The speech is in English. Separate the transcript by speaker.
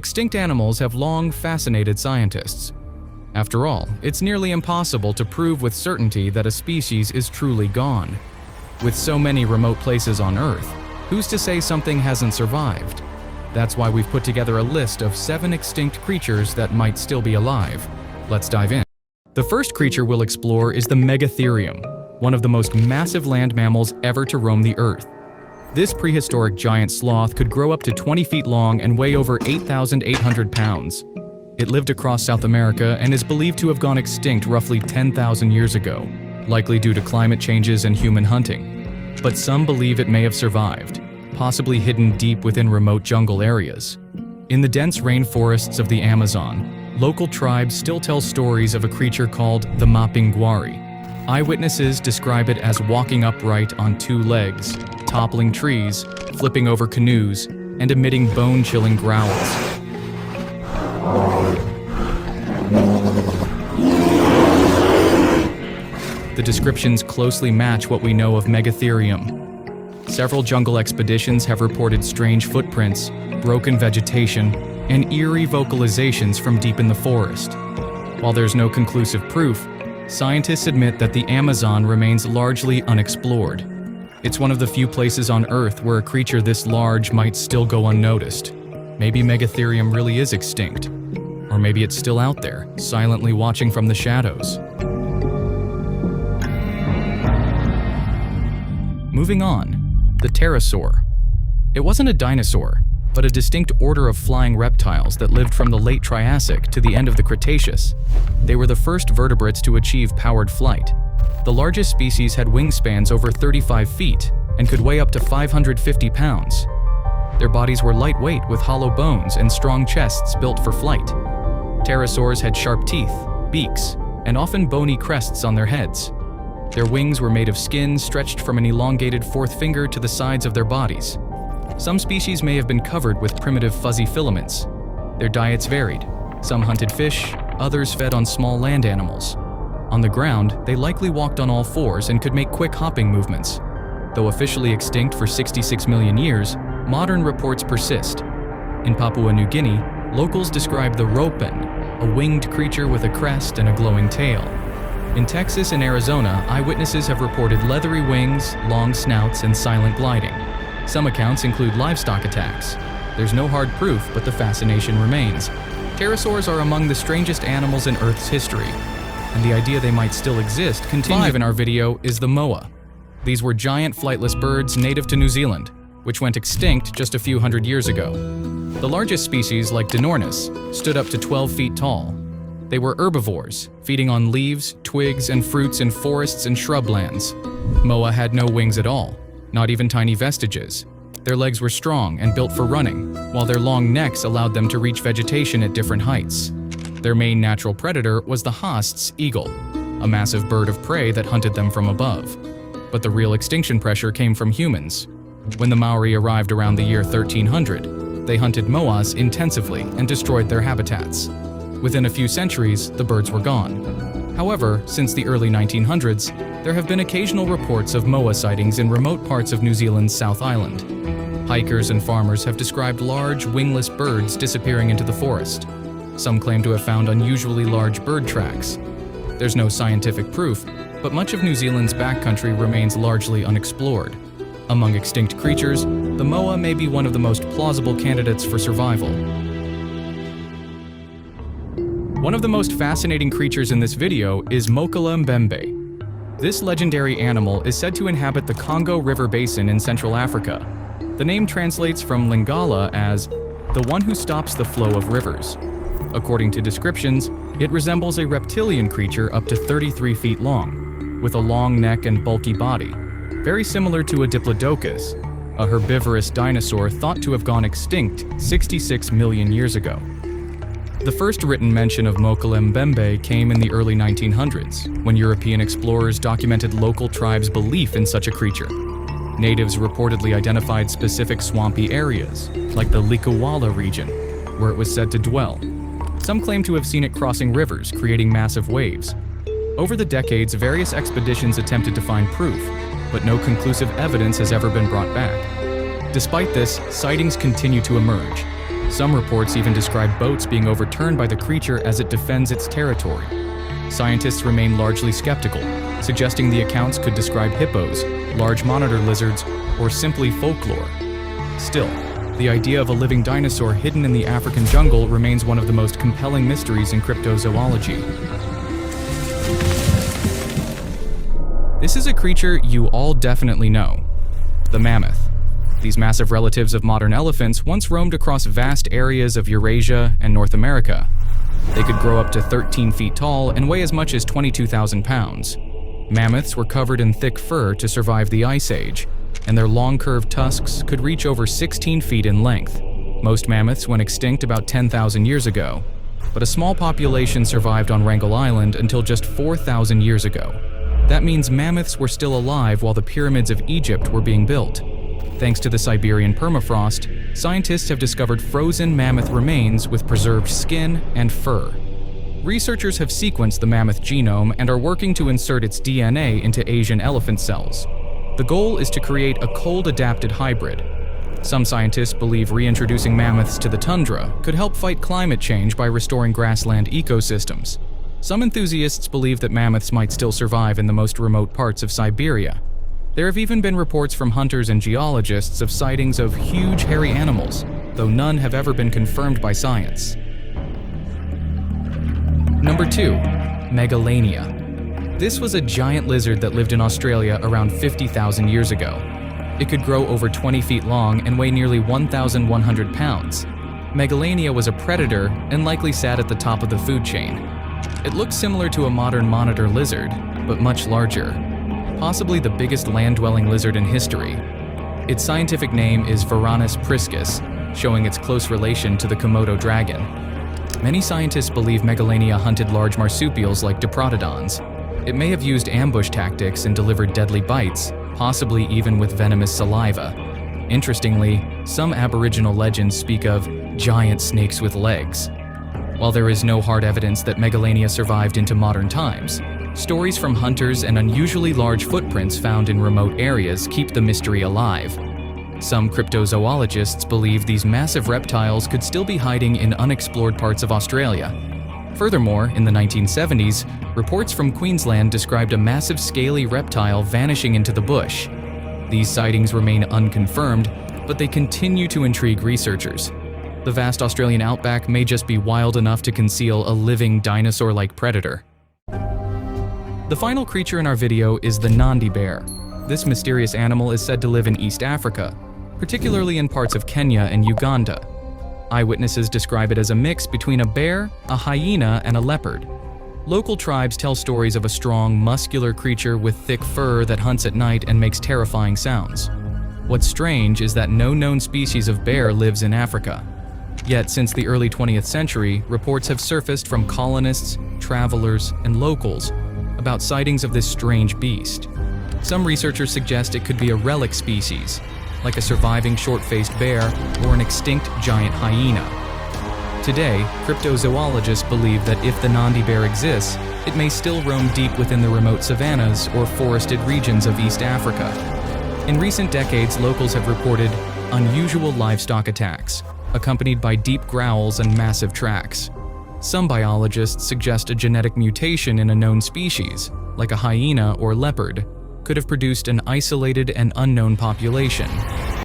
Speaker 1: Extinct animals have long fascinated scientists. After all, it's nearly impossible to prove with certainty that a species is truly gone. With so many remote places on Earth, who's to say something hasn't survived? That's why we've put together a list of 7 extinct creatures that might still be alive. Let's dive in. The first creature we'll explore is the Megatherium, one of the most massive land mammals ever to roam the Earth. This prehistoric giant sloth could grow up to 20 feet long and weigh over 8,800 pounds. It lived across South America and is believed to have gone extinct roughly 10,000 years ago, likely due to climate changes and human hunting. But some believe it may have survived, possibly hidden deep within remote jungle areas. In the dense rainforests of the Amazon, local tribes still tell stories of a creature called the Mapinguari. Eyewitnesses describe it as walking upright on 2 legs, toppling trees, flipping over canoes, and emitting bone-chilling growls. The descriptions closely match what we know of Megatherium. Several jungle expeditions have reported strange footprints, broken vegetation, and eerie vocalizations from deep in the forest. While there's no conclusive proof, scientists admit that the Amazon remains largely unexplored. It's one of the few places on Earth where a creature this large might still go unnoticed. Maybe Megatherium really is extinct. Or maybe it's still out there, silently watching from the shadows. Moving on, the pterosaur. It wasn't a dinosaur, but a distinct order of flying reptiles that lived from the late Triassic to the end of the Cretaceous. They were the first vertebrates to achieve powered flight. The largest species had wingspans over 35 feet and could weigh up to 550 pounds. Their bodies were lightweight with hollow bones and strong chests built for flight. Pterosaurs had sharp teeth, beaks, and often bony crests on their heads. Their wings were made of skin stretched from an elongated 4th finger to the sides of their bodies. Some species may have been covered with primitive fuzzy filaments. Their diets varied. Some hunted fish, others fed on small land animals. On the ground, they likely walked on all 4s and could make quick hopping movements. Though officially extinct for 66 million years, modern reports persist. In Papua New Guinea, locals describe the ropen, a winged creature with a crest and a glowing tail. In Texas and Arizona, eyewitnesses have reported leathery wings, long snouts, and silent gliding. Some accounts include livestock attacks. There's no hard proof, but the fascination remains. Pterosaurs are among the strangest animals in Earth's history, and the idea they might still exist continues. 5 in our video is the moa. These were giant flightless birds native to New Zealand, which went extinct just a few hundred years ago. The largest species, like Dinornis, stood up to 12 feet tall. They were herbivores, feeding on leaves, twigs, and fruits in forests and shrublands. Moa had no wings at all, not even tiny vestiges. Their legs were strong and built for running, while their long necks allowed them to reach vegetation at different heights. Their main natural predator was the Haast's eagle, a massive bird of prey that hunted them from above. But the real extinction pressure came from humans. When the Maori arrived around the year 1300, they hunted moas intensively and destroyed their habitats. Within a few centuries, the birds were gone. However, since the early 1900s, there have been occasional reports of moa sightings in remote parts of New Zealand's South Island. Hikers and farmers have described large, wingless birds disappearing into the forest. Some claim to have found unusually large bird tracks. There's no scientific proof, but much of New Zealand's backcountry remains largely unexplored. Among extinct creatures, the moa may be one of the most plausible candidates for survival. One of the most fascinating creatures in this video is Mokola Mbembe. This legendary animal is said to inhabit the Congo River Basin in Central Africa. The name translates from Lingala as the one who stops the flow of rivers. According to descriptions, it resembles a reptilian creature up to 33 feet long, with a long neck and bulky body, very similar to a Diplodocus, a herbivorous dinosaur thought to have gone extinct 66 million years ago. The first written mention of Mokola Mbembe came in the early 1900s, when European explorers documented local tribes' belief in such a creature. Natives reportedly identified specific swampy areas, like the Likuwala region, where it was said to dwell. Some claim to have seen it crossing rivers, creating massive waves. Over the decades, various expeditions attempted to find proof, but no conclusive evidence has ever been brought back. Despite this, sightings continue to emerge. Some reports even describe boats being overturned by the creature as it defends its territory. Scientists remain largely skeptical, suggesting the accounts could describe hippos, large monitor lizards, or simply folklore. Still, the idea of a living dinosaur hidden in the African jungle remains one of the most compelling mysteries in cryptozoology. This is a creature you all definitely know: the mammoth. These massive relatives of modern elephants once roamed across vast areas of Eurasia and North America. They could grow up to 13 feet tall and weigh as much as 22,000 pounds. Mammoths were covered in thick fur to survive the Ice Age, and their long curved tusks could reach over 16 feet in length. Most mammoths went extinct about 10,000 years ago, but a small population survived on Wrangel Island until just 4,000 years ago. That means mammoths were still alive while the pyramids of Egypt were being built. Thanks to the Siberian permafrost, scientists have discovered frozen mammoth remains with preserved skin and fur. Researchers have sequenced the mammoth genome and are working to insert its DNA into Asian elephant cells. The goal is to create a cold-adapted hybrid. Some scientists believe reintroducing mammoths to the tundra could help fight climate change by restoring grassland ecosystems. Some enthusiasts believe that mammoths might still survive in the most remote parts of Siberia. There have even been reports from hunters and geologists of sightings of huge hairy animals, though none have ever been confirmed by science. Number 2. Megalania. This was a giant lizard that lived in Australia around 50,000 years ago. It could grow over 20 feet long and weigh nearly 1,100 pounds. Megalania was a predator and likely sat at the top of the food chain. It looked similar to a modern monitor lizard, but much larger. Possibly the biggest land-dwelling lizard in history. Its scientific name is Varanus priscus, showing its close relation to the Komodo dragon. Many scientists believe Megalania hunted large marsupials like diprotodons. It may have used ambush tactics and delivered deadly bites, possibly even with venomous saliva. Interestingly, some Aboriginal legends speak of giant snakes with legs. While there is no hard evidence that Megalania survived into modern times, stories from hunters and unusually large footprints found in remote areas keep the mystery alive. Some cryptozoologists believe these massive reptiles could still be hiding in unexplored parts of Australia. Furthermore, in the 1970s, reports from Queensland described a massive scaly reptile vanishing into the bush. These sightings remain unconfirmed, but they continue to intrigue researchers. The vast Australian outback may just be wild enough to conceal a living dinosaur-like predator. The final creature in our video is the Nandi bear. This mysterious animal is said to live in East Africa, particularly in parts of Kenya and Uganda. Eyewitnesses describe it as a mix between a bear, a hyena, and a leopard. Local tribes tell stories of a strong, muscular creature with thick fur that hunts at night and makes terrifying sounds. What's strange is that no known species of bear lives in Africa. Yet, since the early 20th century, reports have surfaced from colonists, travelers, and locals about sightings of this strange beast. Some researchers suggest it could be a relic species, like a surviving short-faced bear or an extinct giant hyena. Today, cryptozoologists believe that if the Nandi bear exists, it may still roam deep within the remote savannas or forested regions of East Africa. In recent decades, locals have reported unusual livestock attacks, accompanied by deep growls and massive tracks. Some biologists suggest a genetic mutation in a known species, like a hyena or leopard, could have produced an isolated and unknown population.